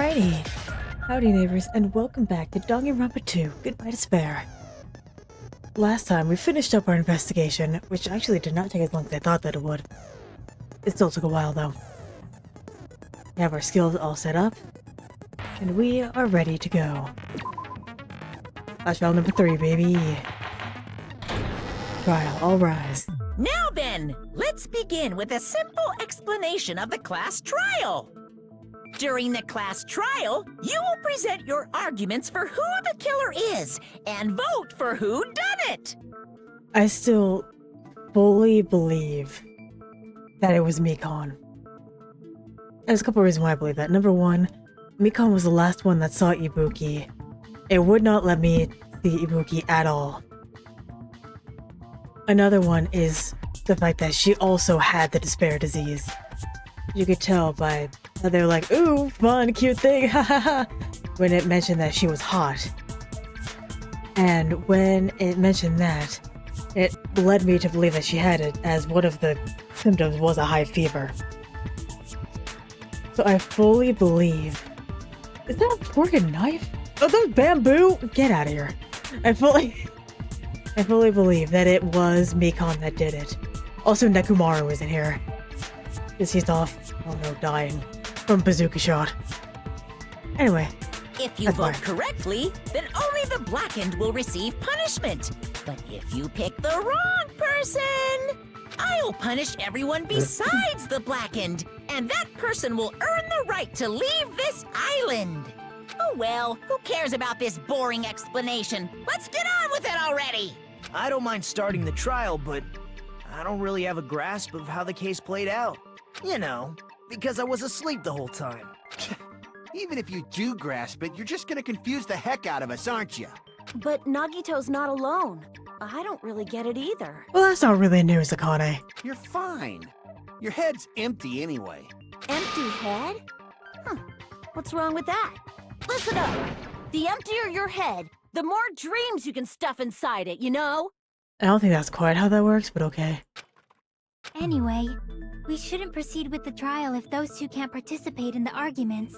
Alrighty, howdy neighbors, and welcome back to Danganronpa 2, Goodbye Despair. Last time we finished up our investigation, which actually did not take as long as I thought that it would. It still took a while though. We have our skills all set up, and we are ready to go. Flash file number 3, baby. Trial, all rise. Now then, let's begin with a simple explanation of the class trial. During the class trial, you will present your arguments for who the killer is and vote for who done it. I still fully believe that it was Mikan. There's a couple reasons why I believe that. Number one, Mikan was the last one that saw Ibuki. It would not let me see Ibuki at all. Another one is the fact that she also had the despair disease. You could tell by how they're like, ooh, fun, cute thing, ha ha ha, when it mentioned that she was hot. And when it mentioned that, it led me to believe that she had it, as one of the symptoms was a high fever. So I fully believe... Is that a fork and knife? Oh, those bamboo? Get out of here. I fully believe that it was Mikan that did it. Also, Nekomaru is in here. Because he's off, oh no, dying from bazooka shot. Anyway. If you vote correctly, then only the blackened will receive punishment. But if you pick the wrong person, I'll punish everyone besides the blackened, and that person will earn the right to leave this island. Oh well, who cares about this boring explanation? Let's get on with it already! I don't mind starting the trial, but I don't really have a grasp of how the case played out. You know, because I was asleep the whole time. Even if you do grasp it, you're just gonna confuse the heck out of us, aren't you? But Nagito's not alone. I don't really get it either. Well, that's not really news, Akane. You're fine. Your head's empty anyway. Empty head? What's wrong with that? Listen up. The emptier your head, the more dreams you can stuff inside it, you know? I don't think that's quite how that works, but okay. Anyway, we shouldn't proceed with the trial if those two can't participate in the arguments.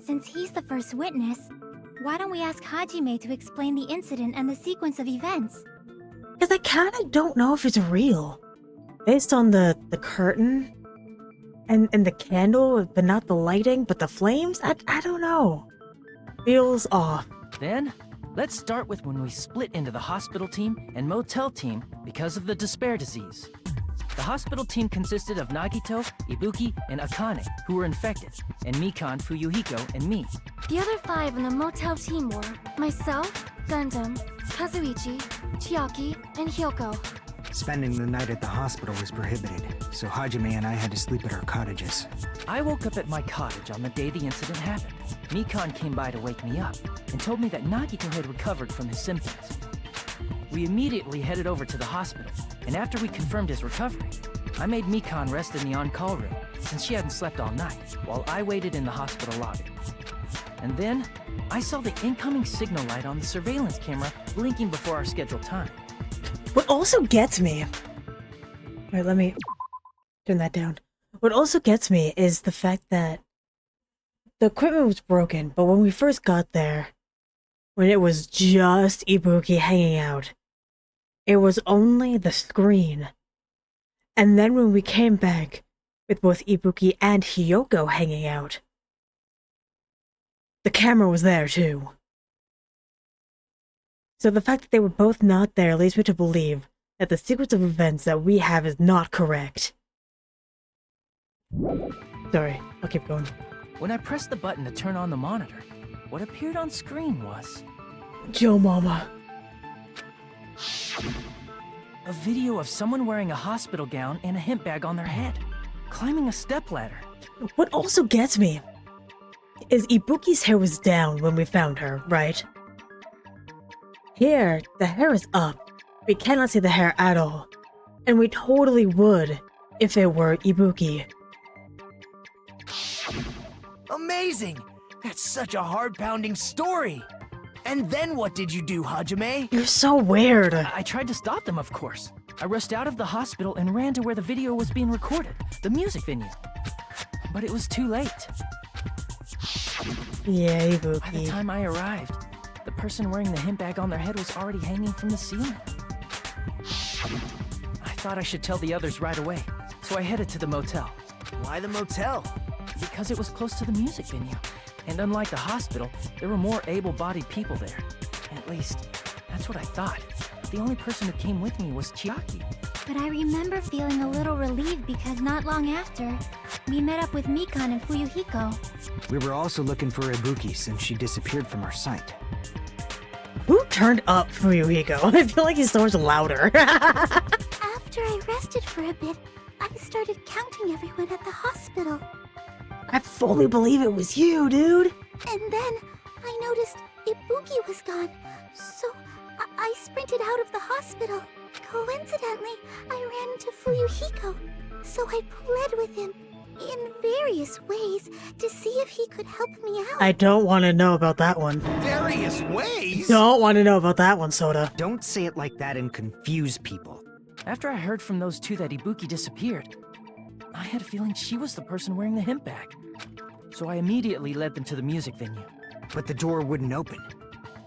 Since he's the first witness, why don't we ask Hajime to explain the incident and the sequence of events? Because I kinda don't know if it's real. Based on the curtain and the candle, but not the lighting, but the flames, I don't know. Feels off. Then, let's start with when we split into the hospital team and motel team because of the despair disease. The hospital team consisted of Nagito, Ibuki, and Akane, who were infected, and Mikan, Fuyuhiko, and me. The other 5 in the motel team were myself, Gundam, Kazuichi, Chiaki, and Hyoko. Spending the night at the hospital was prohibited, so Hajime and I had to sleep at our cottages. I woke up at my cottage on the day the incident happened. Mikan came by to wake me up, and told me that Nagito had recovered from his symptoms. We immediately headed over to the hospital, and after we confirmed his recovery, I made Mikan rest in the on-call room, since she hadn't slept all night, while I waited in the hospital lobby. And then, I saw the incoming signal light on the surveillance camera blinking before our scheduled time. What also gets me... Wait, let me turn that down. What also gets me is the fact that the equipment was broken, but when we first got there, when it was just Ibuki hanging out, it was only the screen. And then when we came back with both Ibuki and Hyoko hanging out, the camera was there too. So the fact that they were both not there leads me to believe that the sequence of events that we have is not correct. Sorry, I'll keep going. When I pressed the button to turn on the monitor, what appeared on screen was... Joe Mama. a video of someone wearing a hospital gown and a hemp bag on their head, climbing a stepladder. What also gets me is Ibuki's hair was down when we found her, right? Here, the hair is up. We cannot see the hair at all. And we totally would if it were Ibuki. Amazing! That's such a heart-pounding story! And then what did you do, Hajime? You're so weird. I tried to stop them, of course. I rushed out of the hospital and ran to where the video was being recorded, the music venue. But it was too late. Yeah, By the Ibuki. time I arrived, the person wearing the hemp bag on their head was already hanging from the ceiling. I thought I should tell the others right away, so I headed to the motel. Why the motel? Because it was close to the music venue. And unlike the hospital, there were more able-bodied people there. At least, that's what I thought. The only person who came with me was Chiaki. But I remember feeling a little relieved because not long after, we met up with Mikan and Fuyuhiko. We were also looking for Ibuki since she disappeared from our sight. Who turned up Fuyuhiko? I feel like he's so much louder. After I rested for a bit, I started counting everyone at the hospital. I fully believe it was you, dude. And then I noticed Ibuki was gone, so I sprinted out of the hospital. Coincidentally, I ran into Fuyuhiko, so I pled with him in various ways to see if he could help me out. I don't want to know about that one. Various ways? Don't want to know about that one, Soda. Don't say it like that and confuse people. After I heard from those two that Ibuki disappeared, I had a feeling she was the person wearing the hemp bag. So I immediately led them to the music venue. But the door wouldn't open.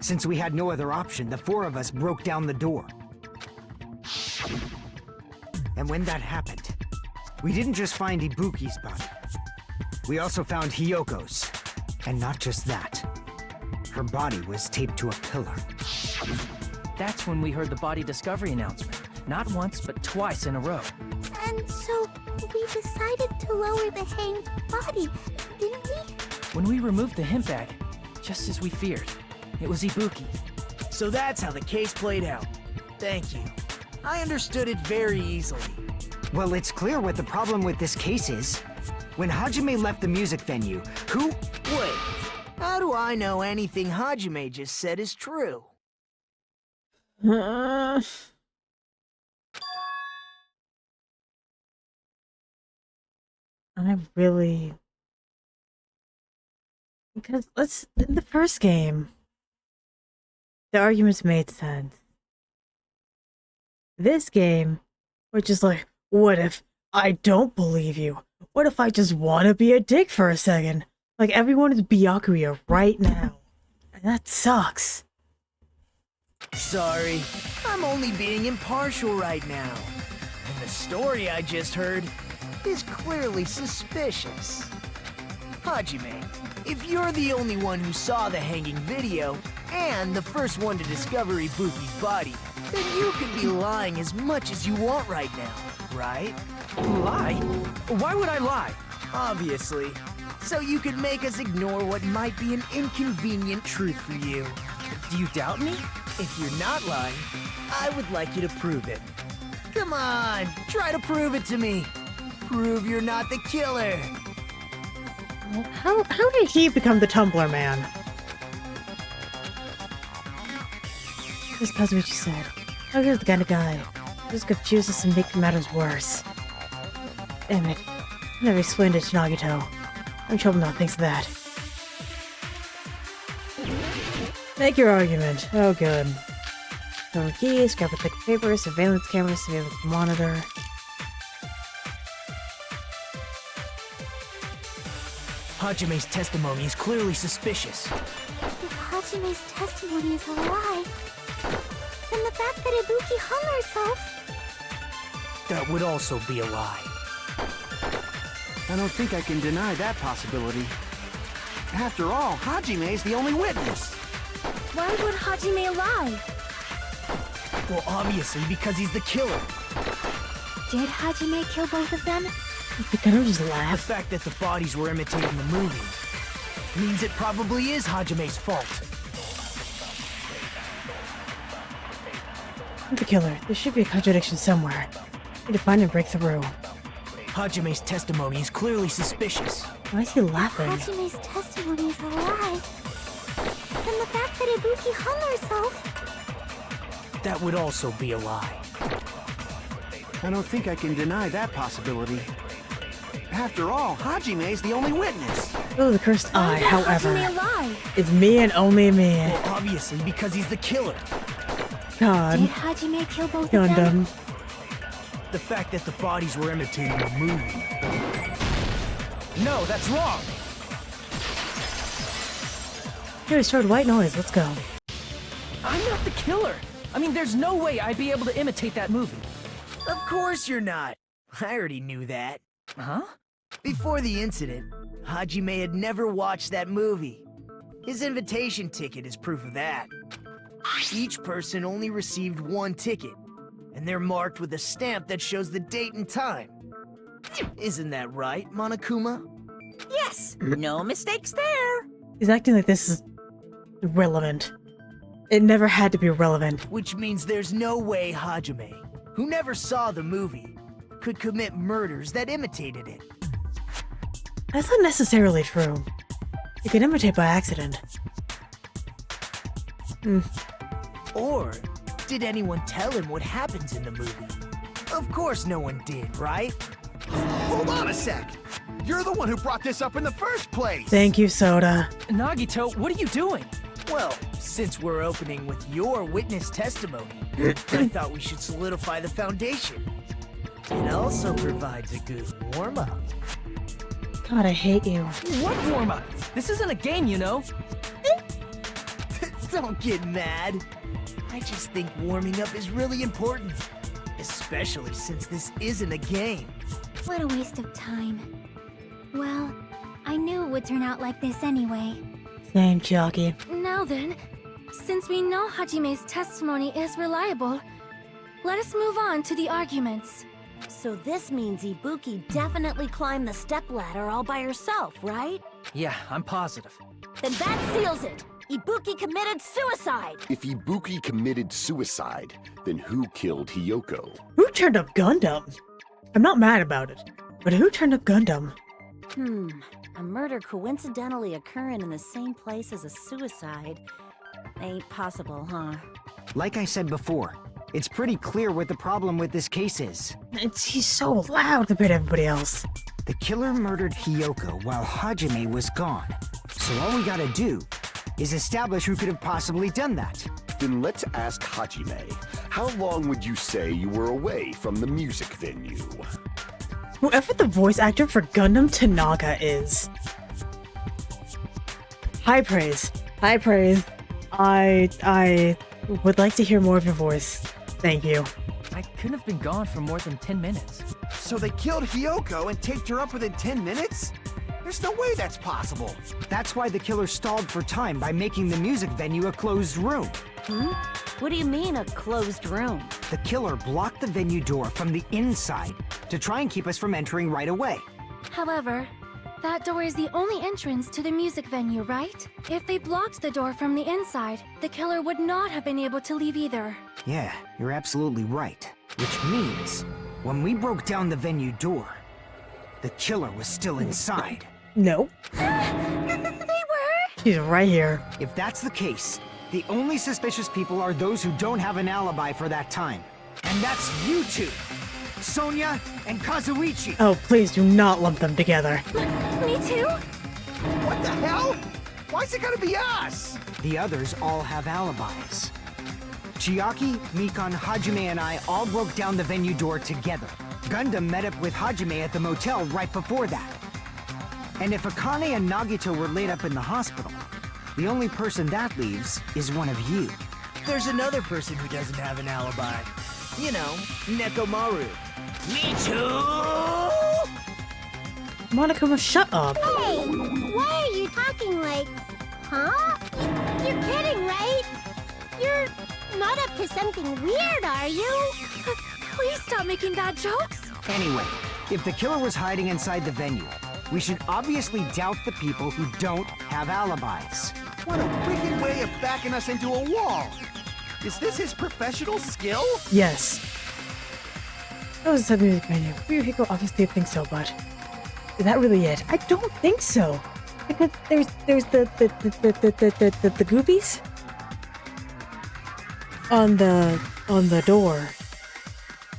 Since we had no other option, the four of us broke down the door. And when that happened, we didn't just find Ibuki's body. We also found Hiyoko's. And not just that. Her body was taped to a pillar. That's when we heard the body discovery announcement. Not once, but twice in a row. And so we decided to lower the hanged body, didn't we? When we removed the hemp bag, just as we feared, it was Ibuki. So that's how the case played out. Thank you. I understood it very easily. Well, it's clear what the problem with this case is. When Hajime left the music venue, who... Wait, how do I know anything Hajime just said is true? I really... Because in the first game, the arguments made sense. This game, we're just like, what if I don't believe you? What if I just want to be a dick for a second? Like, everyone is Byakuya right now. And that sucks. Sorry, I'm only being impartial right now. And the story I just heard is clearly suspicious. Hajime, if you're the only one who saw the hanging video, and the first one to discover Ibuki's body, then you could be lying as much as you want right now, right? Lie? Why would I lie? Obviously. So you could make us ignore what might be an inconvenient truth for you. Do you doubt me? If you're not lying, I would like you to prove it. Come on, try to prove it to me. Prove you're not the killer. How did he become the Tumblr man? Just because what you said. Oh, you're the kind of guy who just confuse us and make matters worse. Damn it. I never explained it to Nagito. I'm trouble now thanks to that. Make your argument. Oh, good. Cover keys, grab a thick paper, surveillance camera, surveillance monitor. Hajime's testimony is clearly suspicious. If Hajime's testimony is a lie, then the fact that Ibuki hung herself... That would also be a lie. I don't think I can deny that possibility. After all, Hajime's the only witness. Why would Hajime lie? Well, obviously because he's the killer. Did Hajime kill both of them? You kind of just The laugh. fact that the bodies were imitating the movie means it probably is Hajime's fault. I'm the killer. There should be a contradiction somewhere. Need to find and break through. Hajime's testimony is clearly suspicious. Why is he laughing? Hajime's testimony is a lie, then the fact that Ibuki hung herself... That would also be a lie. I don't think I can deny that possibility. After all, Hajime's the only witness. Oh, the cursed eye, Why would however. Hajime lie? It's me and only me. Well, obviously because he's the killer. God. Did Hajime kill both of them? Gundam. The fact that the bodies were imitating the movie. No, that's wrong. Here, we started white noise. Let's go. I'm not the killer. I mean, there's no way I'd be able to imitate that movie. Of course you're not. I already knew that. Huh? Before the incident, Hajime had never watched that movie. His invitation ticket is proof of that. Each person only received one ticket, and they're marked with a stamp that shows the date and time. Isn't that right, Monokuma? Yes, no mistakes there. He's acting like this is relevant. It never had to be relevant. Which means there's no way Hajime, who never saw the movie, could commit murders that imitated it. That's not necessarily true. You can imitate by accident. Or did anyone tell him what happens in the movie? Of course no one did, right? Hold on a sec! You're the one who brought this up in the first place! Thank you, Soda. Nagito, what are you doing? Well, since we're opening with your witness testimony, I thought we should solidify the foundation. It also provides a good warm-up. God, I hate you. What warm-up? This isn't a game, you know. Don't get mad. I just think warming up is really important. Especially since this isn't a game. What a waste of time. Well, I knew it would turn out like this anyway. Same, Jockey. Now then, since we know Hajime's testimony is reliable, let us move on to the arguments. So this means Ibuki definitely climbed the stepladder all by herself, right? Yeah, I'm positive. Then that seals it! Ibuki committed suicide! If Ibuki committed suicide, then who killed Hiyoko? Who turned up Gundam? I'm not mad about it, but who turned up Gundam? A murder coincidentally occurring in the same place as a suicide. Ain't possible, huh? Like I said before, it's pretty clear what the problem with this case is. He's so loud compared to everybody else. The killer murdered Hiyoko while Hajime was gone. So all we gotta do is establish who could have possibly done that. Then let's ask Hajime. How long would you say you were away from the music venue? Whoever the voice actor for Gundam Tanaka is. High praise. High praise. I would like to hear more of your voice. Thank you. I couldn't have been gone for more than 10 minutes. So they killed Hiyoko and taped her up within 10 minutes? There's no way that's possible. That's why the killer stalled for time by making the music venue a closed room. What do you mean, a closed room? The killer blocked the venue door from the inside to try and keep us from entering right away. However, that door is the only entrance to the music venue, right? If they blocked the door from the inside, the killer would not have been able to leave either. Yeah, you're absolutely right. Which means, when we broke down the venue door, the killer was still inside. No. They were? She's right here. If that's the case, the only suspicious people are those who don't have an alibi for that time. And that's you two, Sonia and Kazuichi. Oh, please do not lump them together. Me too? What the hell? Why's it gotta be us? The others all have alibis. Chiaki, Mikan, Hajime, and I all broke down the venue door together. Gundam met up with Hajime at the motel right before that. And if Akane and Nagito were laid up in the hospital, the only person that leaves is one of you. There's another person who doesn't have an alibi. You know, Nekomaru. Me too! Monokuma, shut up. Hey, why are you talking like, huh? You're kidding, right? You're not up to something weird, are you? Please stop making bad jokes. Anyway, if the killer was hiding inside the venue, we should obviously doubt the people who don't have alibis. What a wicked way of backing us into a wall! Is this his professional skill? Yes. That was inside the music venue. Ryuhiko obviously thinks so, but is that really it? I don't think so. Because there's the goopies on the door.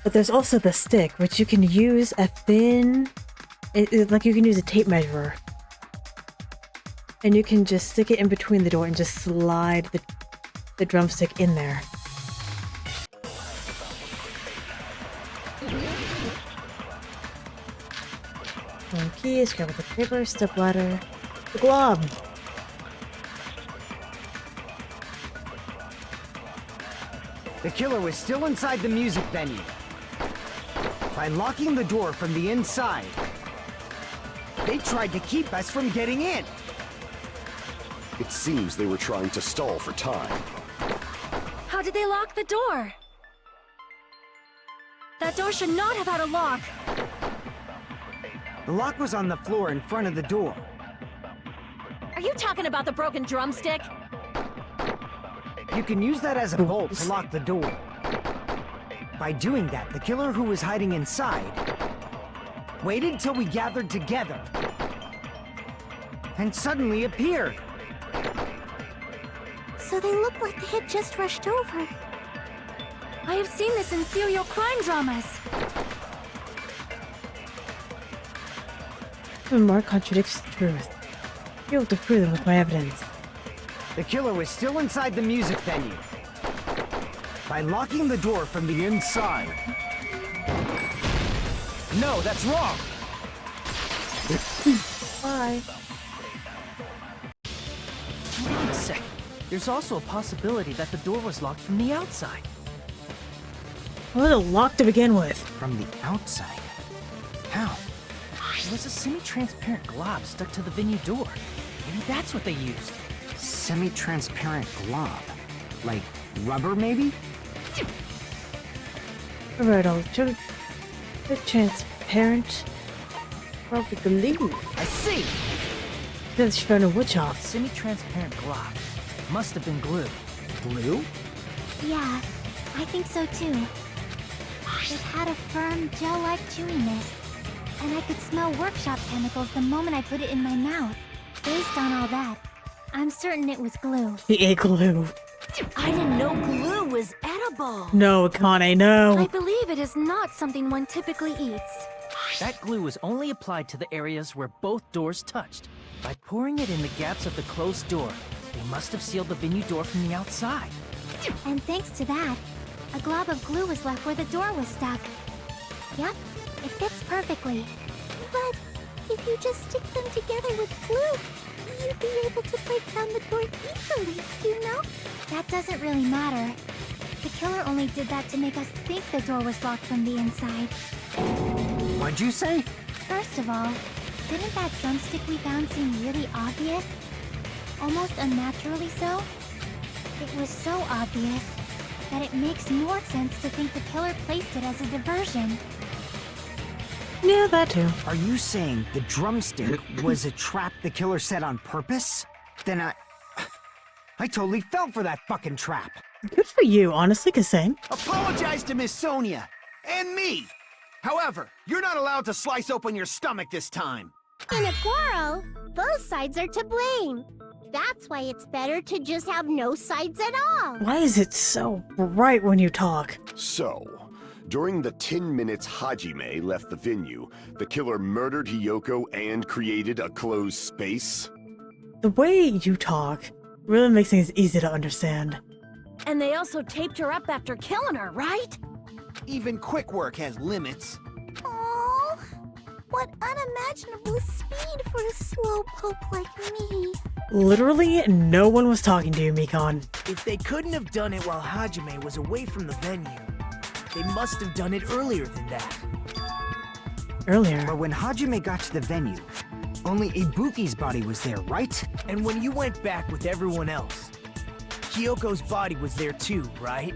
But there's also the stick, which you can use a thin... like you can use a tape measure. And you can just stick it in between the door and just slide the drumstick in there. One key, scrap with the paper, step ladder, the glob. The killer was still inside the music venue. By locking the door from the inside, they tried to keep us from getting in. It seems they were trying to stall for time. How did they lock the door? That door should not have had a lock. The lock was on the floor in front of the door. Are you talking about the broken drumstick? You can use that as a bolt to lock the door. By doing that, the killer who was hiding inside waited till we gathered together and suddenly appeared. So they look like they had just rushed over. I have seen this in serial crime dramas. Even more contradicts the truth. Be able to prove them with my evidence. The killer was still inside the music venue. By locking the door from the inside. No, that's wrong! Bye. Wait a second. There's also a possibility that the door was locked from the outside. Well, was it locked to begin with? From the outside? How? There was a semi-transparent glob stuck to the venue door. Maybe that's what they used. Semi-transparent glob? Like rubber, maybe? Alright, I'll show the transparent. Probably glue. I see! Then she found a witch A off. semi-transparent glob. Must have been glue. Glue? Yeah, I think so too. It had a firm, gel-like chewiness, and I could smell workshop chemicals the moment I put it in my mouth. Based on all that, I'm certain it was glue. He ate glue. I didn't know glue was edible. No, Akane, I no. believe it is not something one typically eats. That glue was only applied to the areas where both doors touched. By pouring it in the gaps of the closed door, they must have sealed the venue door from the outside. And thanks to that, a glob of glue was left where the door was stuck. Yep, it fits perfectly. But if you just stick them together with glue, you'd be able to break down the door easily, you know? That doesn't really matter. The killer only did that to make us think the door was locked from the inside. What'd you say? First of all, didn't that drumstick we found seem really obvious? Almost unnaturally so? It was so obvious that it makes more sense to think the killer placed it as a diversion. Yeah, that too. Are you saying the drumstick was a trap the killer set on purpose? Then I totally fell for that fucking trap. Good for you, honestly, Kasane. Apologize to Miss Sonia and me. However, you're not allowed to slice open your stomach this time. In a quarrel, both sides are to blame. That's why it's better to just have no sides at all. Why is it so bright when you talk? So, during the 10 minutes Hajime left the venue, the killer murdered Hiyoko and created a closed space? The way you talk really makes things easy to understand. And they also taped her up after killing her, right? Even quick work has limits. Oh, what unimaginable speed for a slowpoke like me. Literally, no one was talking to you, Mikon. If they couldn't have done it while Hajime was away from the venue, they must have done it earlier than that. Earlier. But when Hajime got to the venue, only Ibuki's body was there, right? And when you went back with everyone else, Hiyoko's body was there too, right?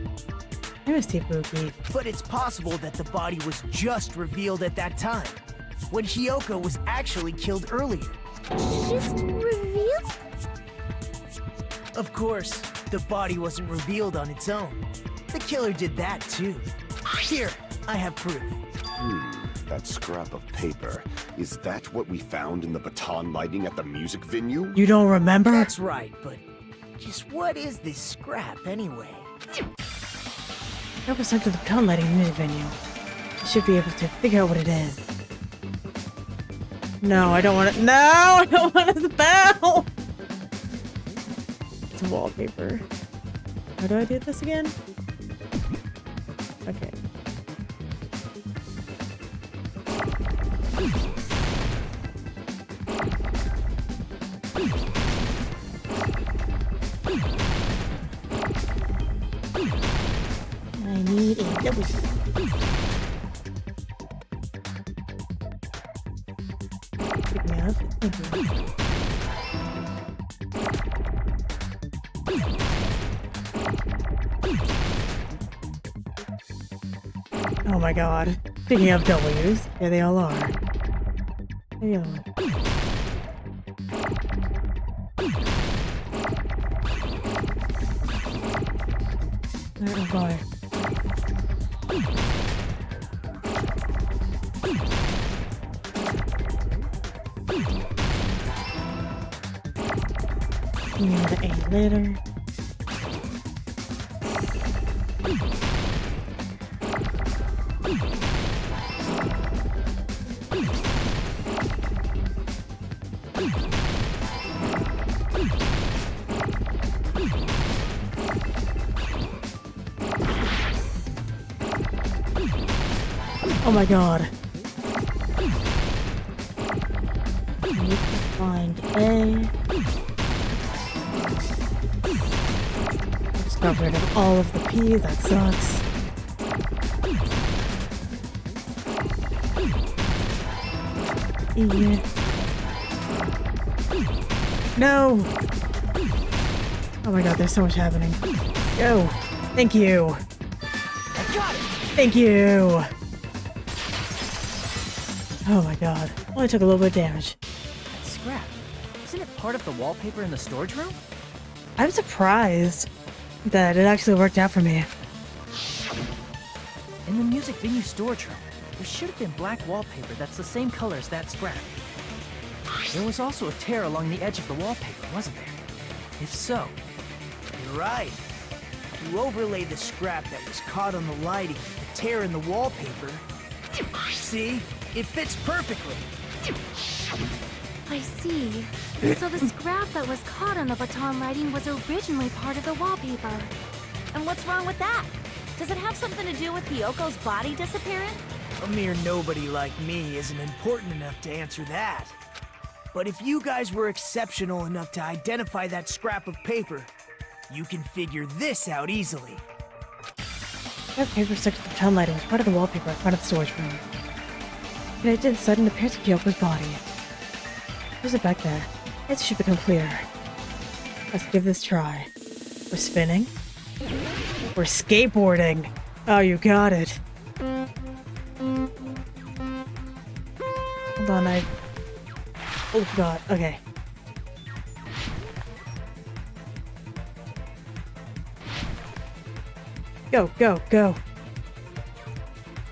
Here's Ibuki. But it's possible that the body was just revealed at that time, when Hiyoko was actually killed earlier. Just revealed? Of course, the body wasn't revealed on its own. The killer did that too. Here, I have proof. That scrap of paper. Is that what we found in the baton lighting at the music venue? You don't remember? That's right, but just what is this scrap anyway? That was sent to the town lighting in the music venue. I should be able to figure out what it is. No, I don't want it. No, I don't want a spell! It's wallpaper. How do I do this again? Okay. Pick me up. Thank you. Oh my god. Speaking of W's, here they all are. Here they all are. Oh boy. Give me the A later. Oh my god. I need to find A. Just got rid of all of the P, that sucks. E. No! Oh my god, there's so much happening. Go! Thank you! I got it! Thank you! Oh my god. Only took a little bit of damage. That scrap. Isn't it part of the wallpaper in the storage room? I'm surprised that it actually worked out for me. In the music venue storage room, there should have been black wallpaper that's the same color as that scrap. There was also a tear along the edge of the wallpaper, wasn't there? If so, You're right. You overlay the scrap that was caught on the lighting, the tear in the wallpaper. See? It fits perfectly. I see. So the scrap that was caught on the baton lighting was originally part of the wallpaper. And what's wrong with that? Does it have something to do with Hyoko's body disappearing? A mere nobody like me isn't important enough to answer that. But if you guys were exceptional enough to identify that scrap of paper, you can figure this out easily. That paper stuck to the baton lighting was part of the wallpaper in front of the storage room. Connected to the sudden appearance of Kyoko's body. There's it back there. It should become clearer. Let's give this a try. We're spinning. We're skateboarding. Oh, you got it. Hold on, oh god, okay. Go, go, go.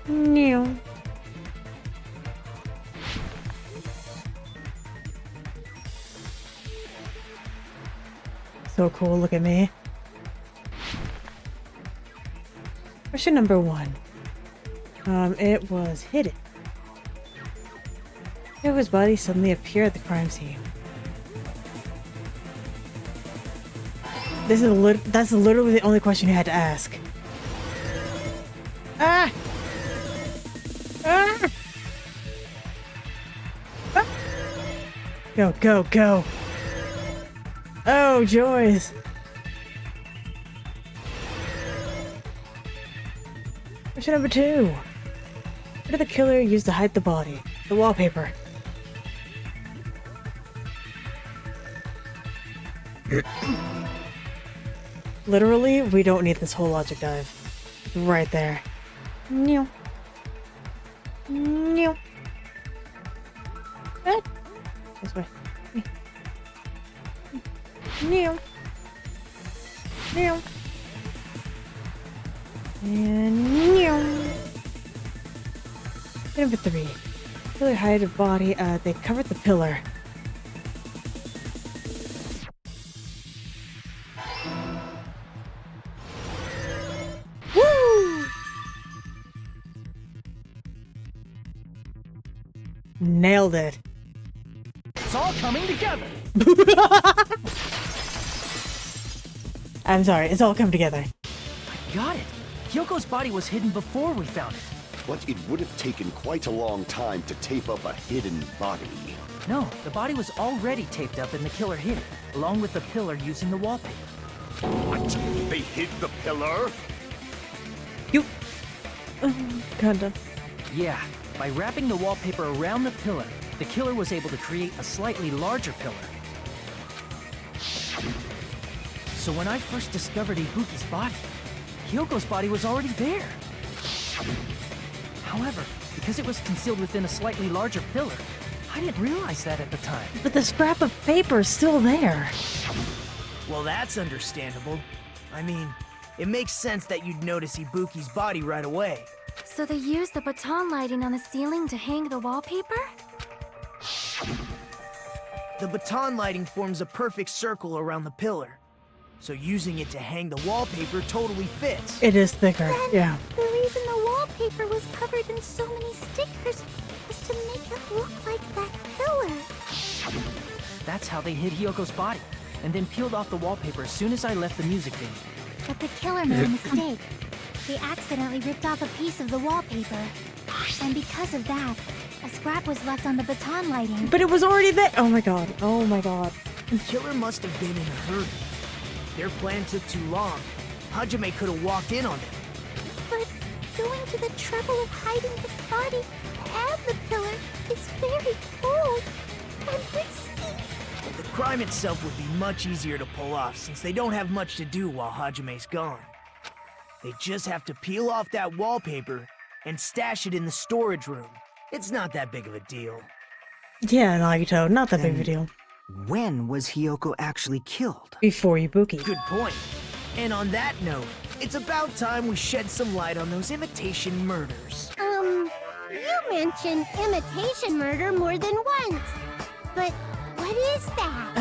New. So cool, look at me. Question number 1. It was hidden. His body suddenly appeared at the crime scene. That's literally the only question you had to ask. Ah! Ah! Ah! Go, go, go! Oh, joys! Question number 2. What did the killer use to hide the body? The wallpaper. Literally, we don't need this whole logic dive. Right there. New. New. This way. New. New. And new. Number 3. Killer hide a body. They covered the pillar. Woo! Nailed it. It's all coming together! I'm sorry, it's all come together. I got it! Hyoko's body was hidden before we found it. But it would have taken quite a long time to tape up a hidden body. No, the body was already taped up and the killer hid it, along with the pillar using the wallpaper. What? They hid the pillar? Kinda. Yeah, by wrapping the wallpaper around the pillar, the killer was able to create a slightly larger pillar. So when I first discovered Ibuki's body, Hyoko's body was already there. However, because it was concealed within a slightly larger pillar, I didn't realize that at the time. But the scrap of paper is still there. Well, that's understandable. I mean, it makes sense that you'd notice Ibuki's body right away. So they used the baton lighting on the ceiling to hang the wallpaper? The baton lighting forms a perfect circle around the pillar. So using it to hang the wallpaper totally fits. It is thicker, Then yeah. the reason the wallpaper was covered in so many stickers was to make it look like that pillar. That's how they hid Hyoko's body, and then peeled off the wallpaper as soon as I left the music venue. But the killer made a mistake. They accidentally ripped off a piece of the wallpaper. And because of that, a scrap was left on the baton lighting. But it was already there. Oh my god. Oh my god. The killer must have been in a hurry. Their plan took too long. Hajime could have walked in on them. But going to the trouble of hiding his body and the pillar is very cold and risky. The crime itself would be much easier to pull off since they don't have much to do while Hajime's gone. They just have to peel off that wallpaper and stash it in the storage room. It's not that big of a deal. Yeah, Nagito, not that big of a deal. When was Hyoko actually killed? Before Ibuki. Good point. And on that note, it's about time we shed some light on those imitation murders. You mentioned imitation murder more than once. But what is that?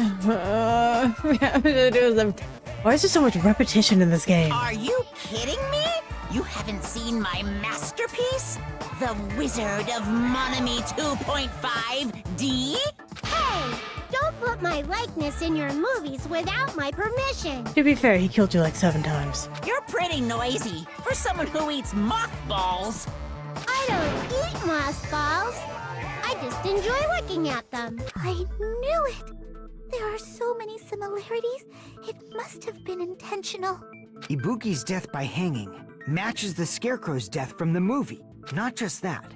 Why is there so much repetition in this game? Are you kidding me? You haven't seen my masterpiece? The Wizard of Monami 2.5D? Hey, don't put my likeness in your movies without my permission. To be fair, he killed you like 7 times. You're pretty noisy for someone who eats mothballs. I don't eat mothballs. I just enjoy looking at them. I knew it! There are so many similarities. It must have been intentional. Ibuki's death by hanging matches the Scarecrow's death from the movie. Not just that,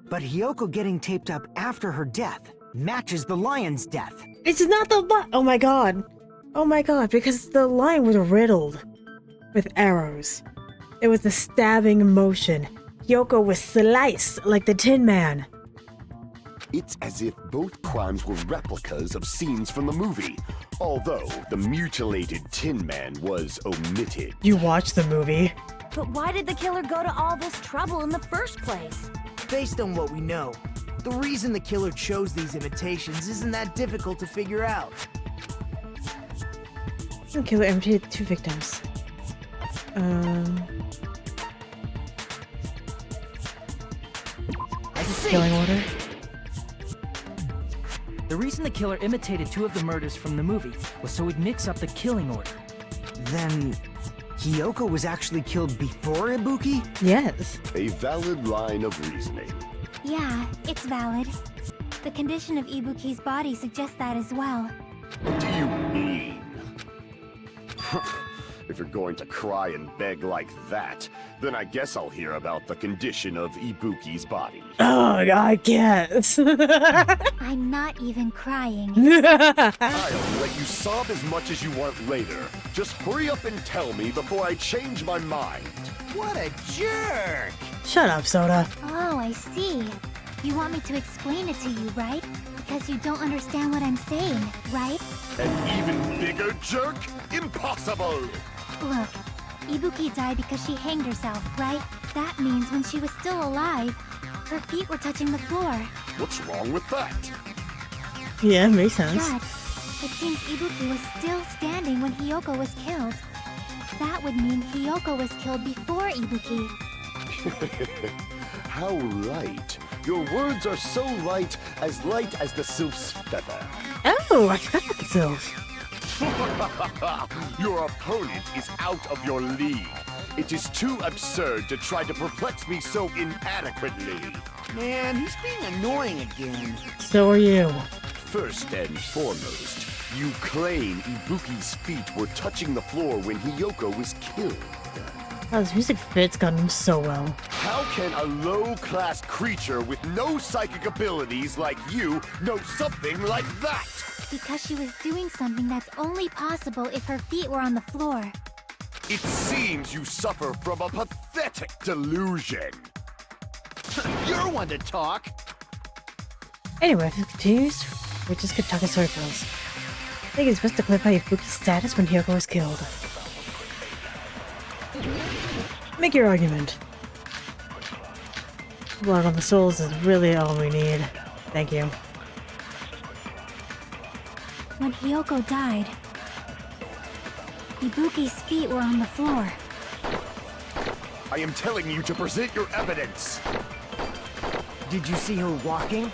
but Hyoko getting taped up after her death matches the lion's death. It's not the lion. Oh my god. Oh my god, because the lion was riddled with arrows. It was the stabbing motion. Hyoko was sliced like the Tin Man. It's as if both crimes were replicas of scenes from the movie, although the mutilated Tin Man was omitted. You watched the movie. But why did the killer go to all this trouble in the first place? Based on what we know, the reason the killer chose these imitations isn't that difficult to figure out. The killer imitated 2 victims. Killing order. The reason the killer imitated 2 of the murders from the movie was so he'd mix up the killing order. Then Hyoko was actually killed before Ibuki? Yes. A valid line of reasoning. Yeah, it's valid. The condition of Ibuki's body suggests that as well. What do you mean? If you're going to cry and beg like that, then I guess I'll hear about the condition of Ibuki's body. Oh, I guess. I'm not even crying. I'll let you sob as much as you want later. Just hurry up and tell me before I change my mind. What a jerk! Shut up, Soda. Oh, I see. You want me to explain it to you, right? Because you don't understand what I'm saying, right? An even bigger jerk? Impossible! Look, Ibuki died because she hanged herself, right? That means when she was still alive, her feet were touching the floor. What's wrong with that? Yeah, makes sense. But it seems Ibuki was still standing when Hyoko was killed. That would mean Hyoko was killed before Ibuki. How light. Your words are so light as the sylph's feather. Oh, I forgot about the sylph. Your opponent is out of your league. It is too absurd to try to perplex me so inadequately. Man, he's being annoying again. So are you. First and foremost, you claim Ibuki's feet were touching the floor when Hyoko was killed. Oh, this music fits Gundam so well. How can a low-class creature with no psychic abilities like you know something like that? Because she was doing something that's only possible if her feet were on the floor. It seems you suffer from a pathetic delusion. You're one to talk. Anyway, if it continues, we're just gonna talk in circles. I think it's best to clarify Ibuki's status when Hyoko was killed. Make your argument. Blood on the souls is really all we need. Thank you. When Hyoko died, Ibuki's feet were on the floor. I am telling you to present your evidence. Did you see her walking?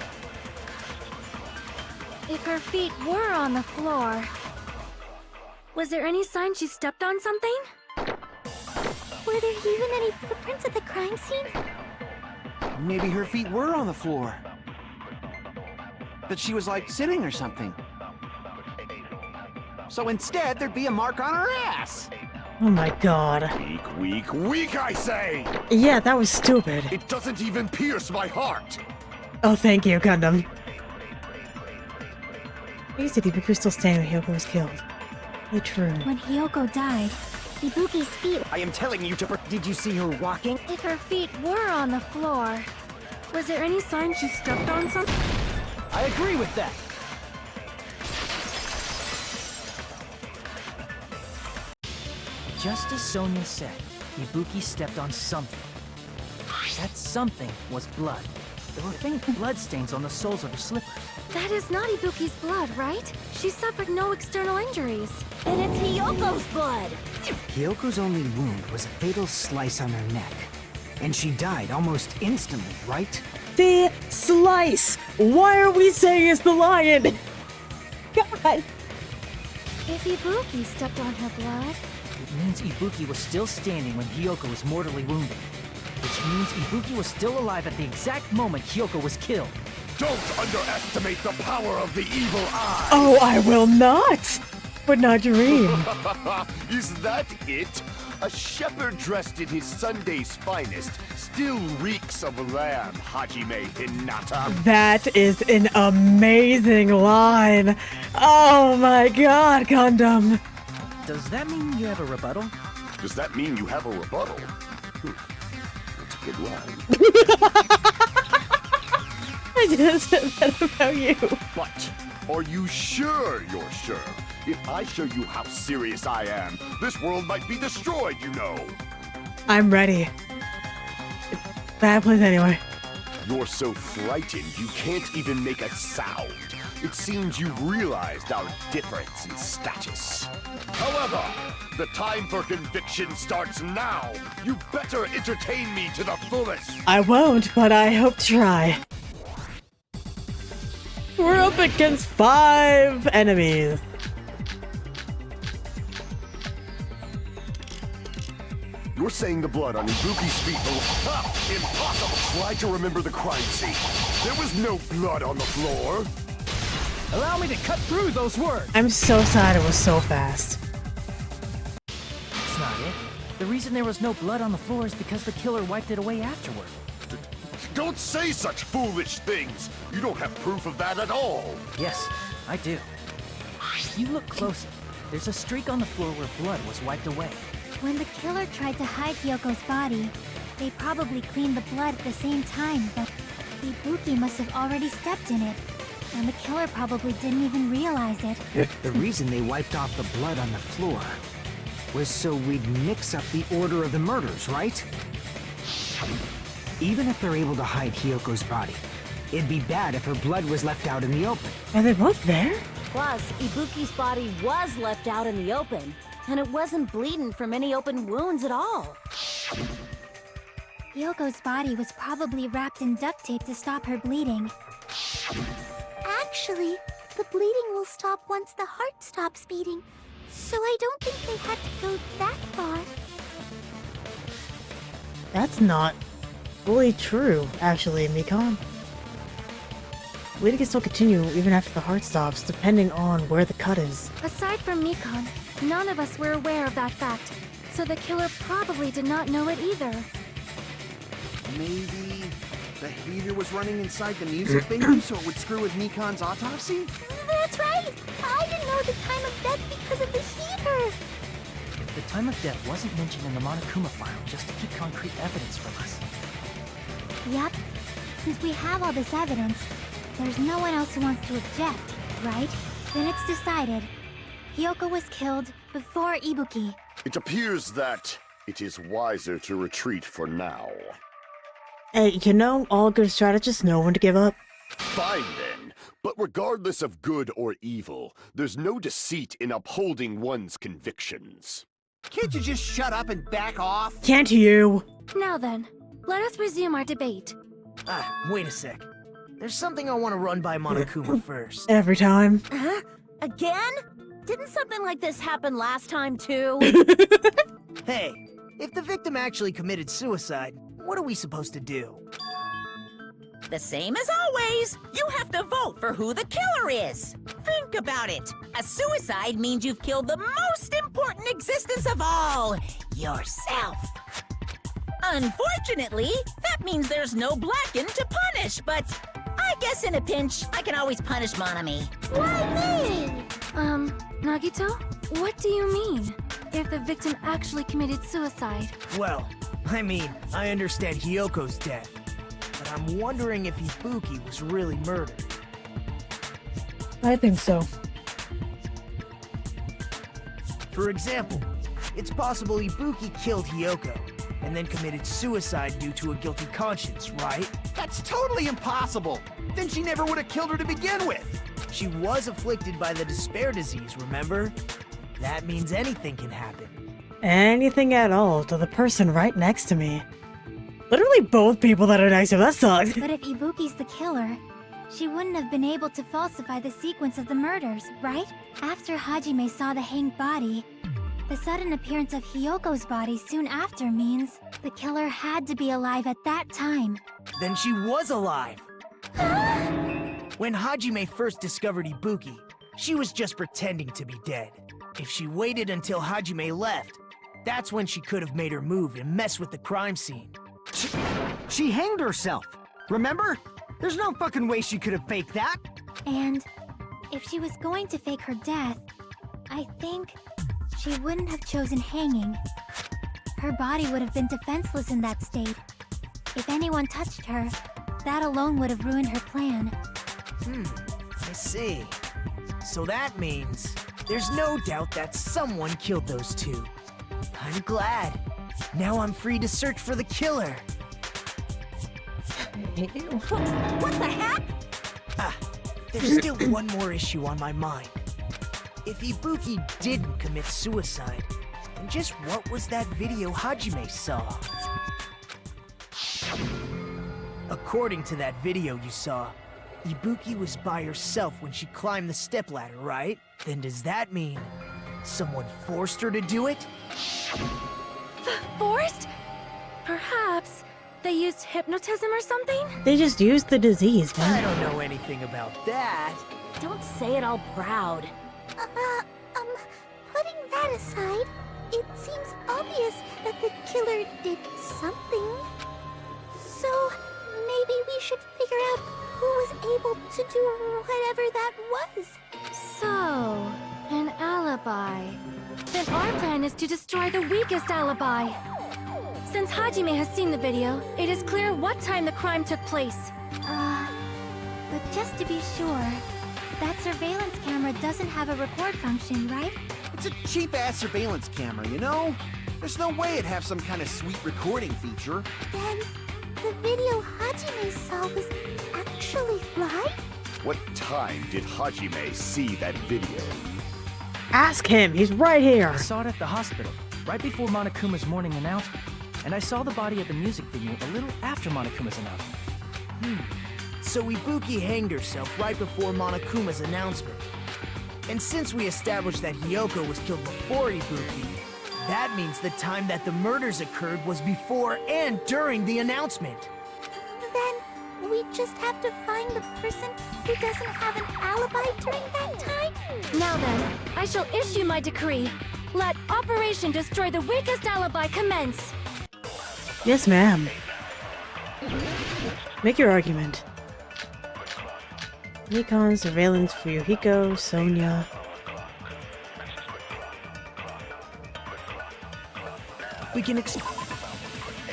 If her feet were on the floor, was there any sign she stepped on something? Were there even any footprints at the crime scene? Maybe her feet were on the floor. But she was like sitting or something. So instead, there'd be a mark on her ass. Oh my god. Weak, weak, weak, I say! Yeah, that was stupid. It doesn't even pierce my heart. Oh, thank you, Gundam. Why is it Ibuki was still standing when Hyoko was killed? Really true. When Hyoko died, Ibuki's feet. I am telling you to. Did you see her walking? If her feet were on the floor, was there any sign she stepped on something? I agree with that. Just as Sonia said, Ibuki stepped on something. That something was blood. There were faint bloodstains on the soles of her slippers. That is not Ibuki's blood, right? She suffered no external injuries. Then it's Hyoko's blood. Hyoko's only wound was a fatal slice on her neck. And she died almost instantly, right? The slice! Why are we saying it's the lion? God! If Ibuki stepped on her blood, It means Ibuki was still standing when Hyoko was mortally wounded. Which means Ibuki was still alive at the exact moment Hyoko was killed. Don't underestimate the power of the evil eye! Oh, I will not! But not dream. Is that it? A shepherd dressed in his Sunday's finest still reeks of lamb, Hajime Hinata. That is an amazing line. Oh my god, Gundam. Does that mean you have a rebuttal? Does that mean you have a rebuttal? That's a good line. I just said that about you. But are you sure you're sure? If I show you how serious I am, this world might be destroyed, you know. I'm ready. Bad place anyway. You're so frightened you can't even make a sound. It seems you've realized our difference in status. However, the time for conviction starts now. You better entertain me to the fullest. I won't, but I hope to try. We're up against 5 enemies. You're saying the blood on Ibuki's feet impossible! Try to remember the crime scene. There was no blood on the floor. Allow me to cut through those words! I'm so sad it was so fast. That's not it. The reason there was no blood on the floor is because the killer wiped it away afterward. Don't say such foolish things. You don't have proof of that at all. Yes, I do. If you look closely, there's a streak on the floor where blood was wiped away. When the killer tried to hide Hyoko's body, they probably cleaned the blood at the same time, but Ibuki must have already stepped in it, and the killer probably didn't even realize it. The reason they wiped off the blood on the floor was so we'd mix up the order of the murders, right? Even if they're able to hide Hyoko's body, it'd be bad if her blood was left out in the open. Are they both there? Plus, Ibuki's body was left out in the open, and it wasn't bleeding from any open wounds at all. Hyoko's body was probably wrapped in duct tape to stop her bleeding. Actually, the bleeding will stop once the heart stops beating, so I don't think they had to go that far. That's not fully true, actually, Mikon. Bleeding can still continue even after the heart stops, depending on where the cut is. aside from Mikon, none of us were aware of that fact. So the killer probably did not know it either. Maybe the heater was running inside the music venue so it would screw with Mikan's autopsy? That's right! I didn't know the time of death because of the heater! The time of death wasn't mentioned in the Monokuma file just to keep concrete evidence from us. Yep. Since we have all this evidence, there's no one else who wants to object, right? Then it's decided. Hiyoko was killed before Ibuki. It appears that it is wiser to retreat for now. Hey, you know, all good strategists know when to give up. Fine then, but regardless of good or evil, there's no deceit in upholding one's convictions. Can't you just shut up and back off? Can't you? Now then, let us resume our debate. Wait a sec. There's something I want to run by Monokuma first. Every time. Huh? Again? Didn't something like this happen last time too? Hey, if the victim actually committed suicide, what are we supposed to do? The same as always. You have to vote for who the killer is. Think about it. A suicide means you've killed the most important existence of all, yourself. Unfortunately, that means there's no Blackened to punish, but I guess in a pinch, I can always punish Monami. Why me? Nagito? What do you mean? If the victim actually committed suicide? Well, I mean, I understand Hiyoko's death, but I'm wondering if Ibuki was really murdered. I think so. For example, it's possible Ibuki killed Hiyoko, and then committed suicide due to a guilty conscience, right? That's totally impossible! Then she never would have killed her to begin with! She was afflicted by the despair disease, remember? That means anything can happen. Anything at all to the person right next to me. Literally both people that are next to me. That sucks. But if Ibuki's the killer, she wouldn't have been able to falsify the sequence of the murders, right? After Hajime saw the hanged body, the sudden appearance of Hiyoko's body soon after means the killer had to be alive at that time. Then she was alive! When Hajime first discovered Ibuki, she was just pretending to be dead. If she waited until Hajime left, that's when she could have made her move and mess with the crime scene. She hanged herself, remember? There's no fucking way she could have faked that. And if she was going to fake her death, I think she wouldn't have chosen hanging. Her body would have been defenseless in that state. If anyone touched her, that alone would have ruined her plan. I see. So that means there's no doubt that someone killed those two. I'm glad. Now I'm free to search for the killer. What the heck? There's still one more issue on my mind. If Ibuki didn't commit suicide, then just what was that video Hajime saw? According to that video you saw, Ibuki was by herself when she climbed the stepladder, right? Then does that mean someone forced her to do it? Forced? Perhaps they used hypnotism or something? They just used the disease, I man. don't know anything about that. Don't say it all proud. Putting that aside, it seems obvious that the killer did something. So, maybe we should figure out who was able to do whatever that was. So, an alibi. Then our plan is to destroy the weakest alibi. Since Hajime has seen the video, it is clear what time the crime took place. But just to be sure, that surveillance camera doesn't have a record function, right? It's a cheap-ass surveillance camera, you know? There's no way it'd have some kind of sweet recording feature. Then, the video Hajime saw was actually live? What time did Hajime see that video? Ask him. He's right here. I saw it at the hospital, right before Monokuma's morning announcement. And I saw the body at the music venue a little after Monokuma's announcement. So Ibuki hanged herself right before Monokuma's announcement. And since we established that Hiyoko was killed before Ibuki, that means the time that the murders occurred was before and during the announcement. Then, we just have to find the person who doesn't have an alibi during that time? Now then, I shall issue my decree. Let Operation Destroy the Weakest Alibi commence! Yes, ma'am. Make your argument. Nikon, surveillance, Fuyuhiko, Sonia. We can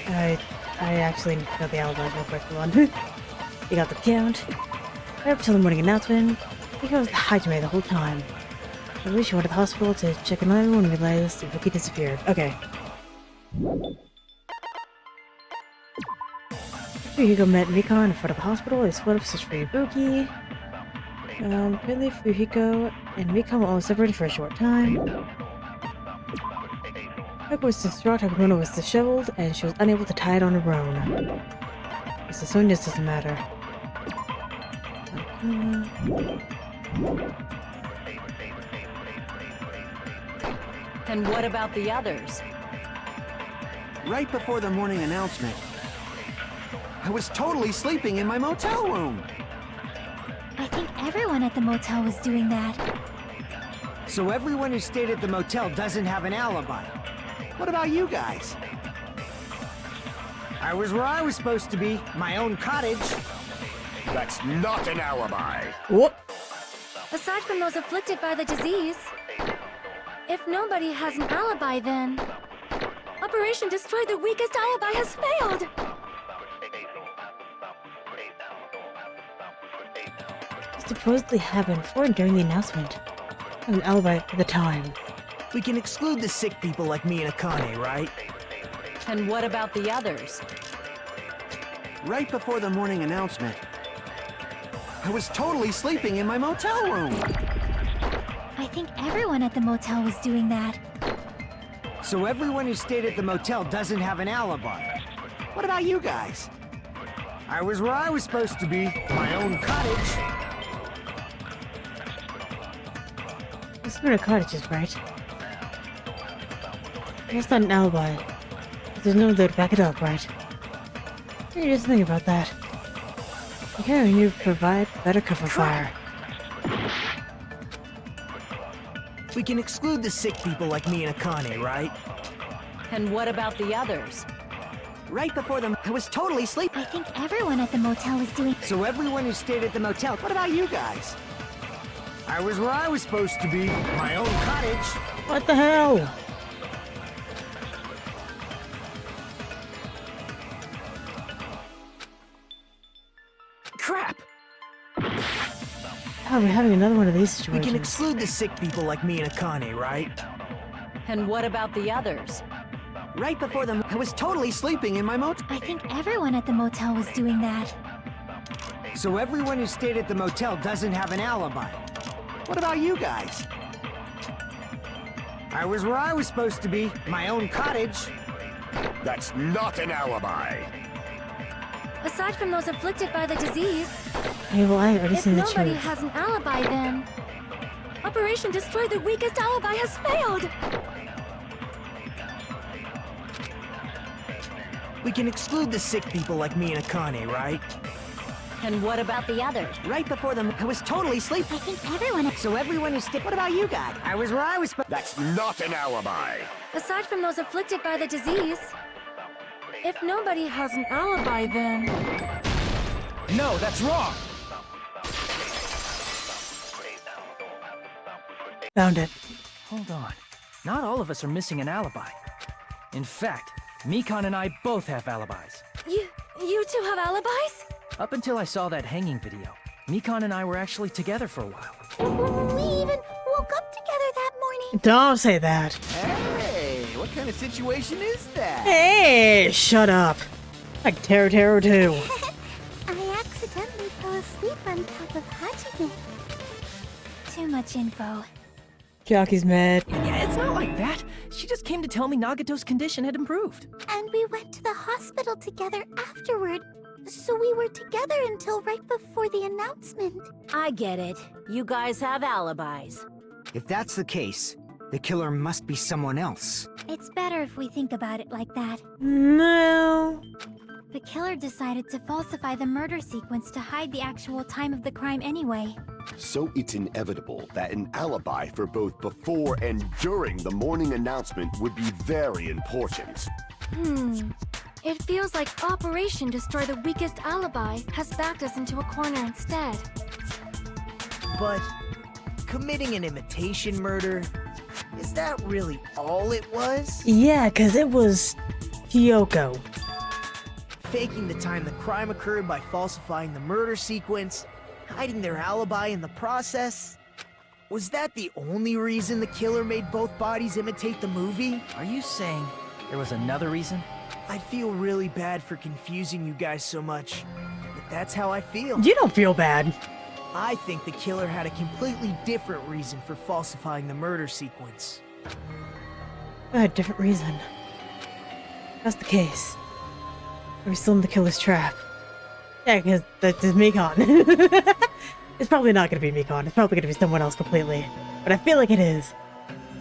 I actually got the alibi real quick. Hold on. You got the count. Right up till the morning announcement. He was the Hajime the whole time. At least she went to the hospital to check on everyone and realized the rookie disappeared. Okay. Fuyuhiko met Mikon in front of the hospital. They split up search for Ibuki. Apparently Fuyuhiko and Mikon were only separated for a short time. Hiko was distraught, her kimono was disheveled, and she was unable to tie it on her own. Mr. Sonia's doesn't matter. And what about the others? Right before the morning announcement, I was totally sleeping in my motel room. I think everyone at the motel was doing that. So everyone who stayed at the motel doesn't have an alibi. What about you guys? I was where I was supposed to be, my own cottage. That's not an alibi. What? Aside from those afflicted by the disease, if nobody has an alibi, then Operation Destroy the Weakest Alibi has failed! What supposedly happened before and during the announcement? An alibi at the time. We can exclude the sick people like me and Akane, right? And what about the others? Right before the morning announcement, I was totally sleeping in my motel room. I think everyone at the motel was doing that. So everyone who stayed at the motel doesn't have an alibi. What about you guys? I was where I was supposed to be, my own cottage. It's not a cottages, right? That's not an alibi. There's no one there to back it up, right? You just think about that. Okay, we need to provide better cover fire. We can exclude the sick people like me and Akane, right? And what about the others? Right before them, I was totally sleeping. I think everyone at the motel was doing. So everyone who stayed at the motel, what about you guys? I was where I was supposed to be, my own cottage. What the hell? Crap! Oh, we're having another one of these We situations. can exclude the sick people like me and Akane, right? And what about the others? Right before them, I was totally sleeping in my motel. I think everyone at the motel was doing that. So everyone who stayed at the motel doesn't have an alibi. What about you guys? I was where I was supposed to be, my own cottage. That's not an alibi. Aside from those afflicted by the disease, Hey, well, I already if seen the nobody truth. has an alibi, then Operation Destroy the Weakest Alibi has failed! We can exclude the sick people like me and Akane, right? And what about the others? Right before them, I was totally sleeping. I think everyone. So everyone who stayed. What about you guys? I was where I was supposed. That's not an alibi. Aside from those afflicted by the disease, if nobody has an alibi, then No, that's wrong! Found it. Hold on. Not all of us are missing an alibi. In fact, Mikon and I both have alibis. you two have alibis? Up until I saw that hanging video, Mikon and I were actually together for a while. We even woke up together that morning. Don't say that. Hey, what kind of situation is that? Hey, shut up. Like Taro too. I accidentally fell asleep on top of Hajime. Too much info. Jocky's mad. Yeah, it's not like that. She just came to tell me Nagato's condition had improved. And we went to the hospital together afterward. So we were together until right before the announcement. I get it. You guys have alibis. If that's the case, the killer must be someone else. It's better if we think about it like that. No. The killer decided to falsify the murder sequence to hide the actual time of the crime anyway. So it's inevitable that an alibi for both before and during the morning announcement would be very important. It feels like Operation Destroy the Weakest Alibi has backed us into a corner instead. But committing an imitation murder, is that really all it was? Yeah, because it was Kyoko. Faking the time the crime occurred by falsifying the murder sequence, hiding their alibi in the process. Was that the only reason the killer made both bodies imitate the movie? Are you saying there was another reason? I feel really bad for confusing you guys so much, but that's how I feel. You don't feel bad. I think the killer had a completely different reason for falsifying the murder sequence. A different reason. That's the case. Are we still in the killer's trap? Yeah, because that's Mikon. It's probably not going to be Mikon. It's probably going to be someone else completely. But I feel like it is.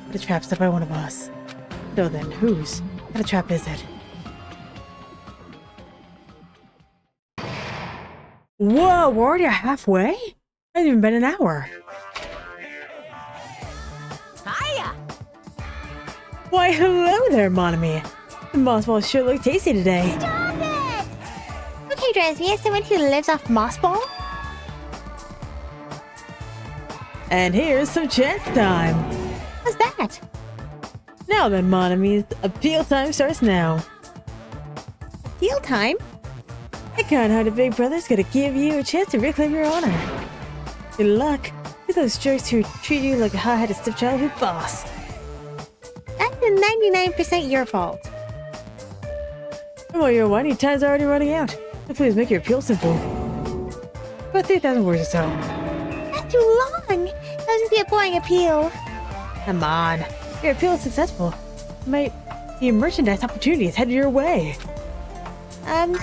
But a trap set by one of us. So then, whose? What kind of trap is it? Whoa, we're already halfway? It hasn't even been an hour. Hiya! Why, hello there, Monami. The moss balls sure look tasty today. Stop it! Okay, Dresby, as someone who lives off moss ball, And here's some chance time. what's that? Now then, Monami, appeal time starts now. Deal time? The kind-hearted big brother's gonna give you a chance to reclaim your honor. Good luck to those jerks who treat you like a hot-headed stepchild who's boss. That's 99% your fault. Well, your whiny time's already running out. So please make your appeal simple. About 3,000 words or so. That's too long. That would be a boring appeal. Come on. Your appeal is successful. Might be a merchandise opportunity is headed your way. Then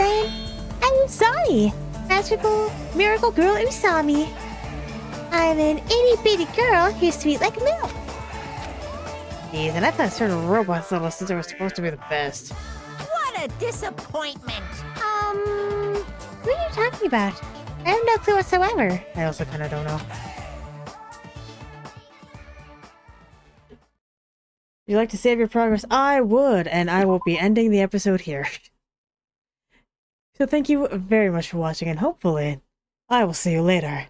I'm sorry. Magical miracle girl Usami. I'm an itty-bitty girl who's sweet like milk. Jeez, and I thought certain robots little sister was supposed to be the best. What a disappointment! Who are you talking about? I have no clue whatsoever. I also kind of don't know. Would you like to save your progress? I would, and I will be ending the episode here. So thank you very much for watching, and hopefully, I will see you later.